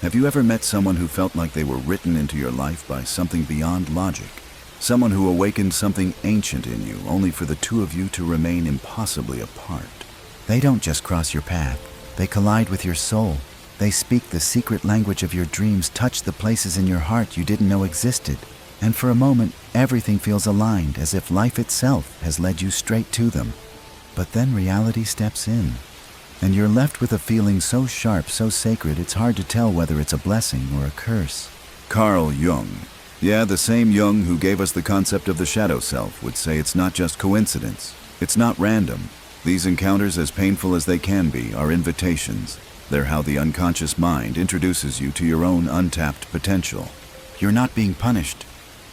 Have you ever met someone who felt like they were written into your life by something beyond logic? Someone who awakened something ancient in you, only for the two of you to remain impossibly apart. They don't just cross your path, they collide with your soul. They speak the secret language of your dreams, touch the places in your heart you didn't know existed. And for a moment, everything feels aligned, as if life itself has led you straight to them. But then reality steps in, and you're left with a feeling so sharp, so sacred, it's hard to tell whether it's a blessing or a curse. Carl Jung. Yeah, the same Jung who gave us the concept of the shadow self would say it's not just coincidence. It's not random. These encounters, as painful as they can be, are invitations. They're how the unconscious mind introduces you to your own untapped potential. You're not being punished.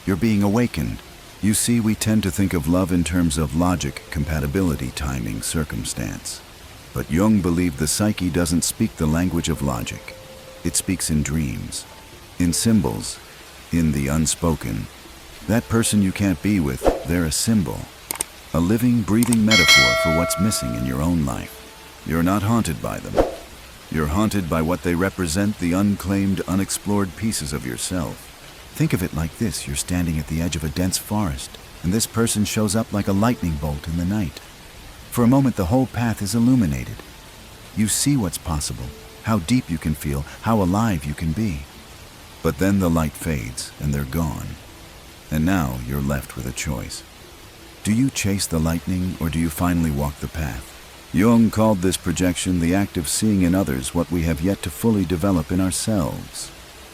You're being awakened. You see, we tend to think of love in terms of logic, compatibility, timing, circumstance. But Jung believed the psyche doesn't speak the language of logic. It speaks in dreams, in symbols, in the unspoken. That person you can't be with, they're a symbol. A living, breathing metaphor for what's missing in your own life. You're not haunted by them. You're haunted by what they represent, the unclaimed, unexplored pieces of yourself. Think of it like this: you're standing at the edge of a dense forest, and this person shows up like a lightning bolt in the night. For a moment, the whole path is illuminated. You see what's possible, how deep you can feel, how alive you can be. But then the light fades, and they're gone. And now you're left with a choice. Do you chase the lightning, or do you finally walk the path? Jung called this projection the act of seeing in others what we have yet to fully develop in ourselves.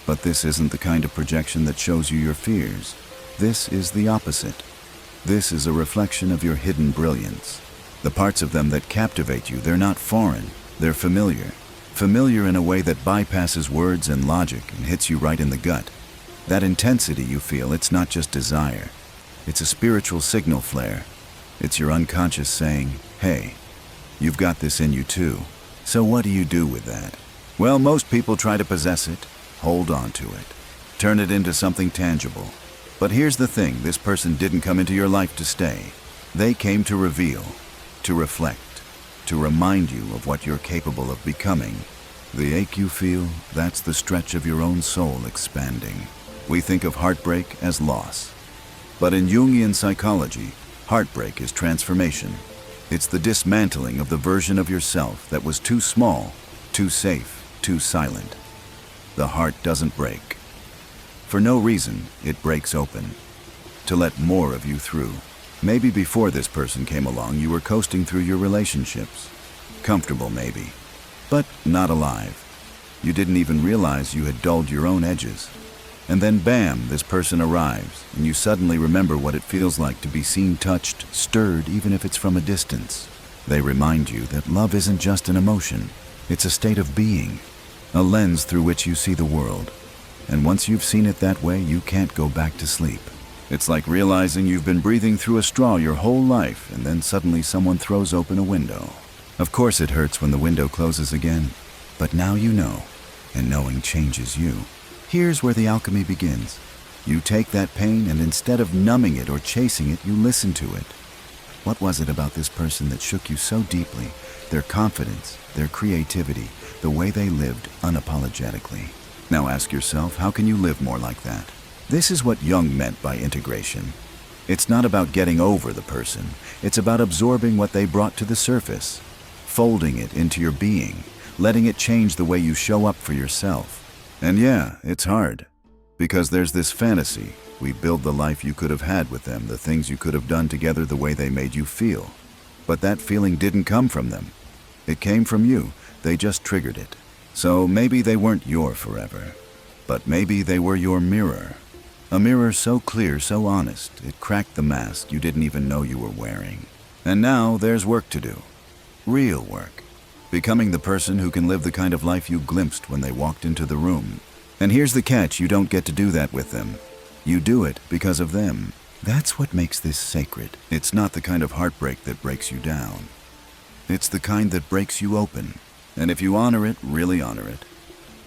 But this isn't the kind of projection that shows you your fears. This is the opposite. This is a reflection of your hidden brilliance. The parts of them that captivate you, they're not foreign, they're familiar. Familiar in a way that bypasses words and logic and hits you right in the gut. That intensity you feel, it's not just desire. It's a spiritual signal flare. It's your unconscious saying, hey, you've got this in you too. So what do you do with that? Well, most people try to possess it, hold on to it, turn it into something tangible. But here's the thing, this person didn't come into your life to stay. They came to reveal, to reflect, to remind you of what you're capable of becoming. The ache you feel, that's the stretch of your own soul expanding. We think of heartbreak as loss. But in Jungian psychology, heartbreak is transformation. It's the dismantling of the version of yourself that was too small, too safe, too silent. The heart doesn't break. For no reason, it breaks open, to let more of you through. Maybe before this person came along, you were coasting through your relationships. Comfortable, maybe, but not alive. You didn't even realize you had dulled your own edges. And then bam, this person arrives, and you suddenly remember what it feels like to be seen, touched, stirred, even if it's from a distance. They remind you that love isn't just an emotion, it's a state of being, a lens through which you see the world. And once you've seen it that way, you can't go back to sleep. It's like realizing you've been breathing through a straw your whole life, and then suddenly someone throws open a window. Of course it hurts when the window closes again, but now you know, and knowing changes you. Here's where the alchemy begins. You take that pain, and instead of numbing it or chasing it, you listen to it. What was it about this person that shook you so deeply? Their confidence, their creativity, the way they lived unapologetically. Now ask yourself, how can you live more like that? This is what Jung meant by integration. It's not about getting over the person. It's about absorbing what they brought to the surface, folding it into your being, letting it change the way you show up for yourself. And yeah, it's hard, because there's this fantasy. We build the life you could have had with them, the things you could have done together, the way they made you feel. But that feeling didn't come from them. It came from you. They just triggered it. So maybe they weren't your forever, but maybe they were your mirror. A mirror so clear, so honest, it cracked the mask you didn't even know you were wearing. And now there's work to do. Real work. Becoming the person who can live the kind of life you glimpsed when they walked into the room. And here's the catch, you don't get to do that with them. You do it because of them. That's what makes this sacred. It's not the kind of heartbreak that breaks you down. It's the kind that breaks you open. And if you honor it, really honor it,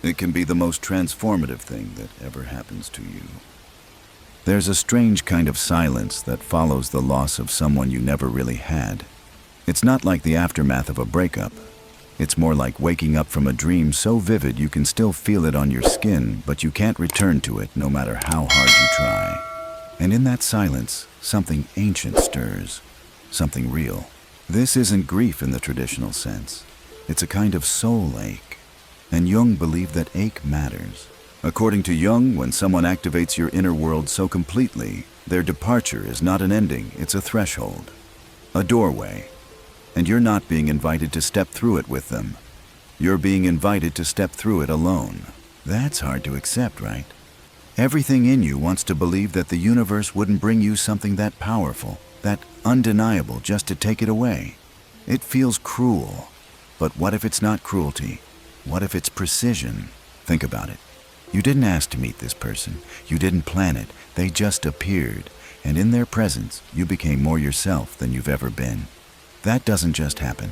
it can be the most transformative thing that ever happens to you. There's a strange kind of silence that follows the loss of someone you never really had. It's not like the aftermath of a breakup. It's more like waking up from a dream so vivid you can still feel it on your skin, but you can't return to it no matter how hard you try. And in that silence, something ancient stirs, something real. This isn't grief in the traditional sense. It's a kind of soul ache. And Jung believed that ache matters. According to Jung, when someone activates your inner world so completely, their departure is not an ending, it's a threshold, a doorway. And you're not being invited to step through it with them. You're being invited to step through it alone. That's hard to accept, right? Everything in you wants to believe that the universe wouldn't bring you something that powerful, that undeniable, just to take it away. It feels cruel. But what if it's not cruelty? What if it's precision? Think about it. You didn't ask to meet this person. You didn't plan it. They just appeared. And in their presence, you became more yourself than you've ever been. That doesn't just happen.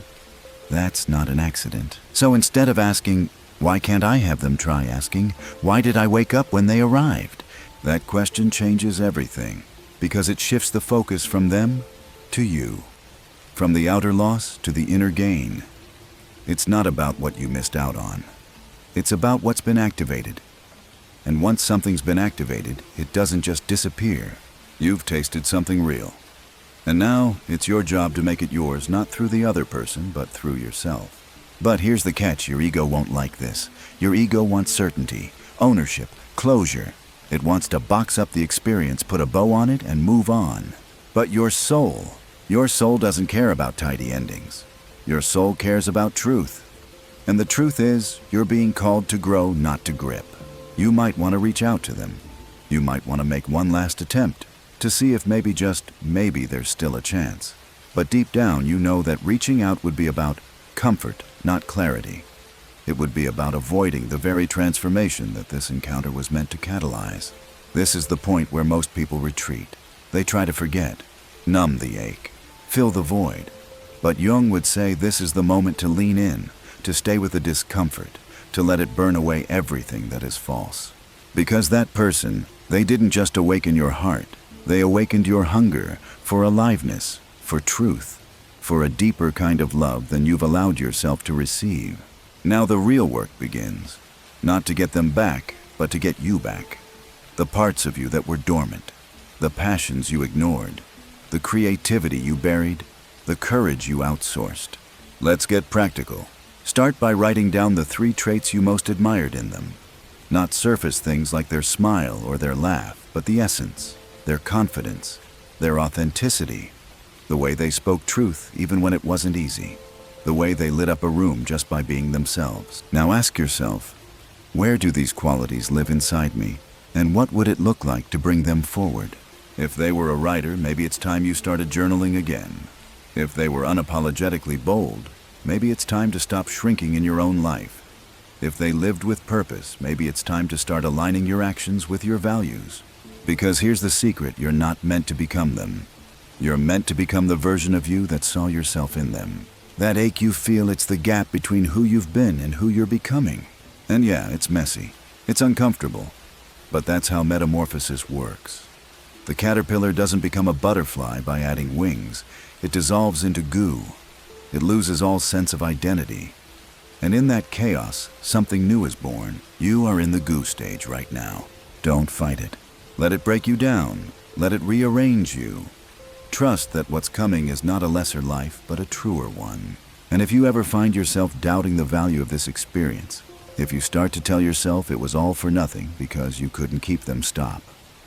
That's not an accident. So instead of asking, why can't I have them, try asking, why did I wake up when they arrived? That question changes everything, because it shifts the focus from them to you, from the outer loss to the inner gain. It's not about what you missed out on. It's about what's been activated. And once something's been activated, it doesn't just disappear. You've tasted something real. And now, it's your job to make it yours, not through the other person, but through yourself. But here's the catch, your ego won't like this. Your ego wants certainty, ownership, closure. It wants to box up the experience, put a bow on it, and move on. But your soul doesn't care about tidy endings. Your soul cares about truth. And the truth is, you're being called to grow, not to grip. You might want to reach out to them. You might want to make one last attempt to see if maybe, just maybe, there's still a chance. But deep down, you know that reaching out would be about comfort, not clarity. It would be about avoiding the very transformation that this encounter was meant to catalyze. This is the point where most people retreat. They try to forget, numb the ache, fill the void. But Jung would say this is the moment to lean in, to stay with the discomfort, to let it burn away everything that is false. Because that person, they didn't just awaken your heart, they awakened your hunger for aliveness, for truth, for a deeper kind of love than you've allowed yourself to receive. Now the real work begins, not to get them back, but to get you back. The parts of you that were dormant, the passions you ignored, the creativity you buried, the courage you outsourced. Let's get practical. Start by writing down the 3 traits you most admired in them. Not surface things like their smile or their laugh, but the essence, their confidence, their authenticity, the way they spoke truth even when it wasn't easy, the way they lit up a room just by being themselves. Now ask yourself, where do these qualities live inside me, and what would it look like to bring them forward? If they were a writer, maybe it's time you started journaling again. If they were unapologetically bold, maybe it's time to stop shrinking in your own life. If they lived with purpose, maybe it's time to start aligning your actions with your values. Because here's the secret, you're not meant to become them. You're meant to become the version of you that saw yourself in them. That ache you feel, it's the gap between who you've been and who you're becoming. And yeah, it's messy. It's uncomfortable. But that's how metamorphosis works. The caterpillar doesn't become a butterfly by adding wings. It dissolves into goo. It loses all sense of identity. And in that chaos, something new is born. You are in the goo stage right now. Don't fight it. Let it break you down. Let it rearrange you. Trust that what's coming is not a lesser life, but a truer one. And if you ever find yourself doubting the value of this experience, if you start to tell yourself it was all for nothing because you couldn't keep them, stop.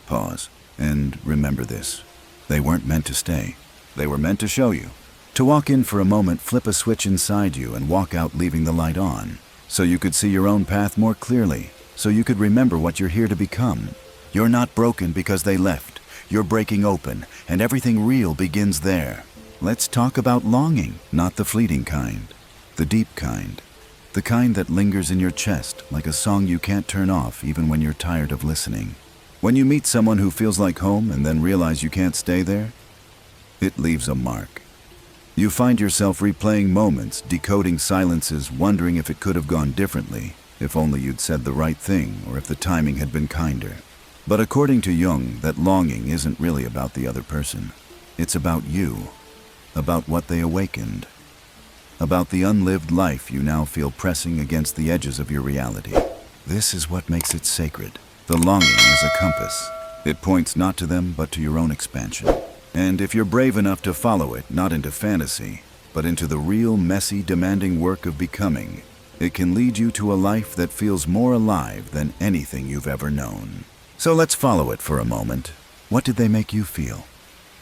Pause. And remember this. They weren't meant to stay. They were meant to show you. To walk in for a moment, flip a switch inside you and walk out leaving the light on, so you could see your own path more clearly, so you could remember what you're here to become. You're not broken because they left. You're breaking open, and everything real begins there. Let's talk about longing, not the fleeting kind, the deep kind, the kind that lingers in your chest like a song you can't turn off even when you're tired of listening. When you meet someone who feels like home and then realize you can't stay there, it leaves a mark. You find yourself replaying moments, decoding silences, wondering if it could have gone differently, if only you'd said the right thing or if the timing had been kinder. But according to Jung, that longing isn't really about the other person. It's about you, about what they awakened. about the unlived life you now feel pressing against the edges of your reality. This is what makes it sacred. The longing is a compass. It points not to them, but to your own expansion. And if you're brave enough to follow it, not into fantasy, but into the real, messy, demanding work of becoming, it can lead you to a life that feels more alive than anything you've ever known. So let's follow it for a moment. What did they make you feel?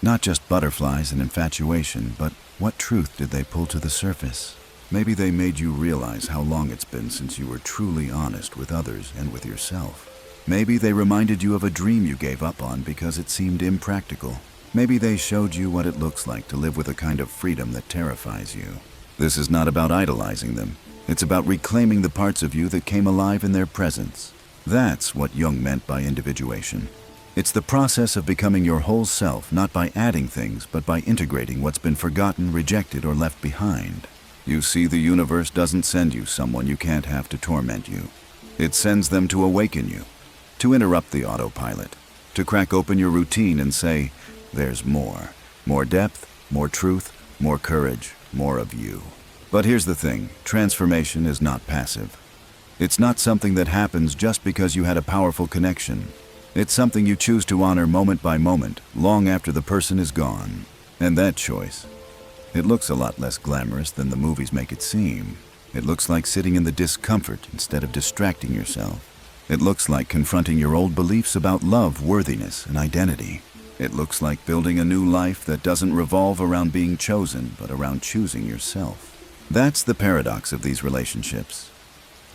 Not just butterflies and infatuation, but what truth did they pull to the surface? Maybe they made you realize how long it's been since you were truly honest with others and with yourself. Maybe they reminded you of a dream you gave up on because it seemed impractical. Maybe they showed you what it looks like to live with a kind of freedom that terrifies you. This is not about idolizing them. It's about reclaiming the parts of you that came alive in their presence. That's what Jung meant by individuation. It's the process of becoming your whole self, not by adding things, but by integrating what's been forgotten, rejected, or left behind. You see, the universe doesn't send you someone you can't have to torment you. It sends them to awaken you, to interrupt the autopilot, to crack open your routine and say, there's more. More depth, more truth, more courage, more of you. But here's the thing, transformation is not passive. It's not something that happens just because you had a powerful connection. It's something you choose to honor moment by moment, long after the person is gone. And that choice, it looks a lot less glamorous than the movies make it seem. It looks like sitting in the discomfort instead of distracting yourself. It looks like confronting your old beliefs about love, worthiness, and identity. It looks like building a new life that doesn't revolve around being chosen, but around choosing yourself. That's the paradox of these relationships.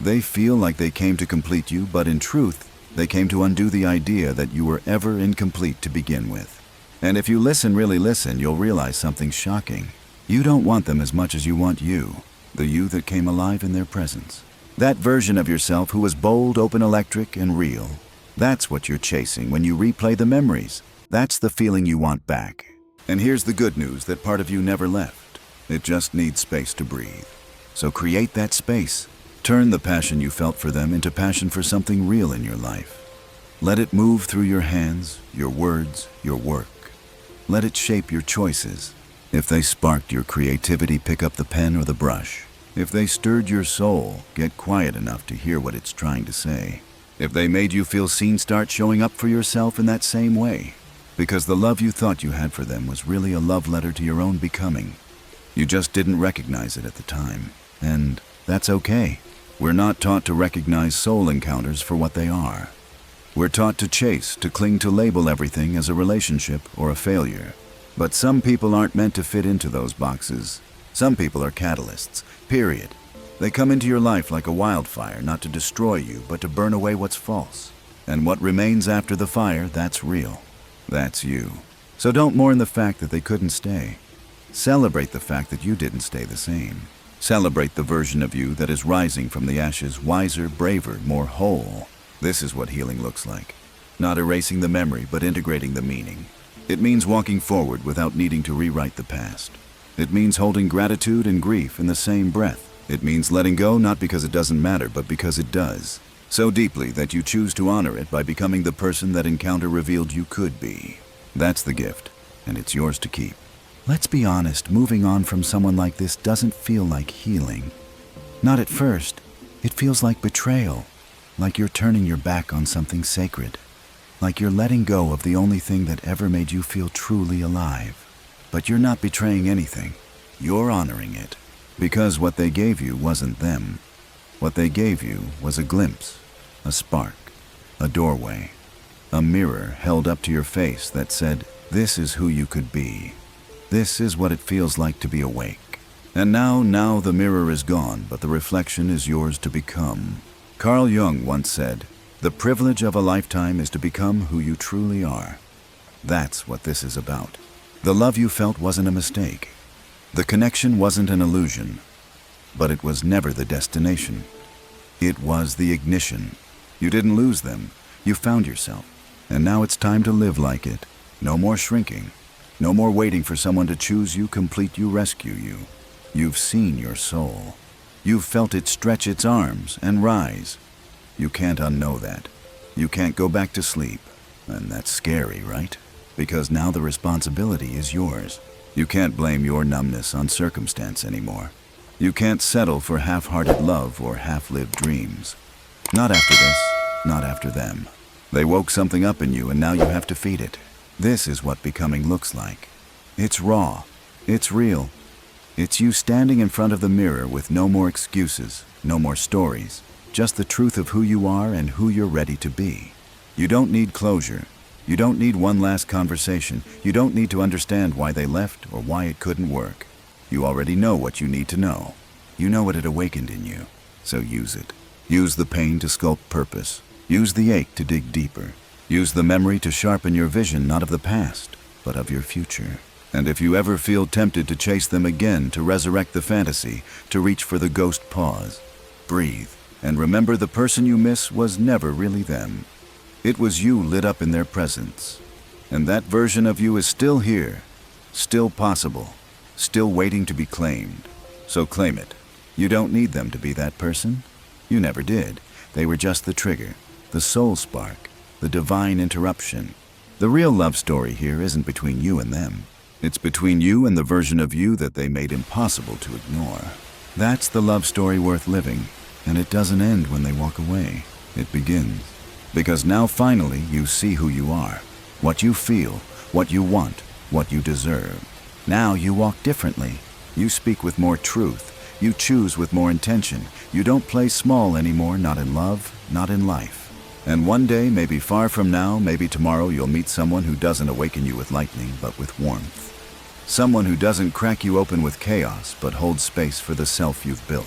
They feel like they came to complete you, but in truth, they came to undo the idea that you were ever incomplete to begin with. And if you really listen, you'll realize something shocking. You don't want them as much as you want you, the you that came alive in their presence. That version of yourself who was bold, open, electric, and real. That's what you're chasing when you replay the memories. That's the feeling you want back. And here's the good news, that part of you never left. It just needs space to breathe. So create that space. Turn the passion you felt for them into passion for something real in your life. Let it move through your hands, your words, your work. Let it shape your choices. If they sparked your creativity, pick up the pen or the brush. If they stirred your soul, get quiet enough to hear what it's trying to say. If they made you feel seen, start showing up for yourself in that same way. Because the love you thought you had for them was really a love letter to your own becoming. You just didn't recognize it at the time. And that's okay. We're not taught to recognize soul encounters for what they are. We're taught to chase, to cling, to label everything as a relationship or a failure. But some people aren't meant to fit into those boxes. Some people are catalysts, period. They come into your life like a wildfire, not to destroy you, but to burn away what's false. And what remains after the fire, that's real. That's you. So don't mourn the fact that they couldn't stay. Celebrate the fact that you didn't stay the same. Celebrate the version of you that is rising from the ashes, wiser, braver, more whole. This is what healing looks like. Not erasing the memory, but integrating the meaning. It means walking forward without needing to rewrite the past. It means holding gratitude and grief in the same breath. It means letting go not because it doesn't matter, but because it does. So deeply that you choose to honor it by becoming the person that encounter revealed you could be. That's the gift, and it's yours to keep. Let's be honest, moving on from someone like this doesn't feel like healing. Not at first. It feels like betrayal, like you're turning your back on something sacred, like you're letting go of the only thing that ever made you feel truly alive. But you're not betraying anything. You're honoring it, because what they gave you wasn't them. What they gave you was a glimpse, a spark, a doorway, a mirror held up to your face that said, this is who you could be. This is what it feels like to be awake. And now the mirror is gone, but the reflection is yours to become. Carl Jung once said, the privilege of a lifetime is to become who you truly are. That's what this is about. The love you felt wasn't a mistake. The connection wasn't an illusion, but it was never the destination. It was the ignition. You didn't lose them. You found yourself. And now it's time to live like it. No more shrinking. No more waiting for someone to choose you, complete you, rescue you. You've seen your soul. You've felt it stretch its arms and rise. You can't unknow that. You can't go back to sleep. And that's scary, right? Because now the responsibility is yours. You can't blame your numbness on circumstance anymore. You can't settle for half-hearted love or half-lived dreams. Not after this, not after them. They woke something up in you and now you have to feed it. This is what becoming looks like. It's raw. It's real. It's you standing in front of the mirror with no more excuses, no more stories, just the truth of who you are and who you're ready to be. You don't need closure. You don't need one last conversation. You don't need to understand why they left or why it couldn't work. You already know what you need to know. You know what it awakened in you, so use it. Use the pain to sculpt purpose. Use the ache to dig deeper. Use the memory to sharpen your vision, not of the past, but of your future. And if you ever feel tempted to chase them again, to resurrect the fantasy, to reach for the ghost pause, breathe, and remember the person you miss was never really them. It was you lit up in their presence. And that version of you is still here, still possible, still waiting to be claimed. So claim it. You don't need them to be that person. You never did. They were just the trigger, the soul spark, the divine interruption. The real love story here isn't between you and them. It's between you and the version of you that they made impossible to ignore. That's the love story worth living, and it doesn't end when they walk away. It begins. Because now finally you see who you are, what you feel, what you want, what you deserve. Now you walk differently. You speak with more truth. You choose with more intention. You don't play small anymore, not in love, not in life. And one day, maybe far from now, maybe tomorrow, you'll meet someone who doesn't awaken you with lightning, but with warmth. Someone who doesn't crack you open with chaos, but holds space for the self you've built.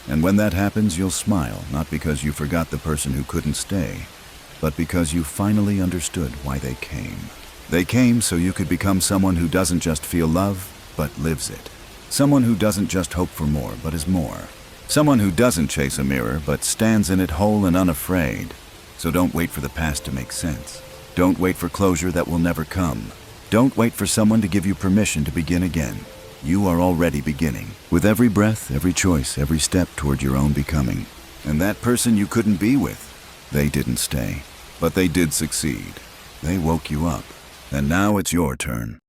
And when that happens, you'll smile, not because you forgot the person who couldn't stay, but because you finally understood why they came. They came so you could become someone who doesn't just feel love, but lives it. Someone who doesn't just hope for more, but is more. Someone who doesn't chase a mirror, but stands in it whole and unafraid. So don't wait for the past to make sense. Don't wait for closure that will never come. Don't wait for someone to give you permission to begin again. You are already beginning. With every breath, every choice, every step toward your own becoming. And that person you couldn't be with, they didn't stay. But they did succeed. They woke you up. And now it's your turn.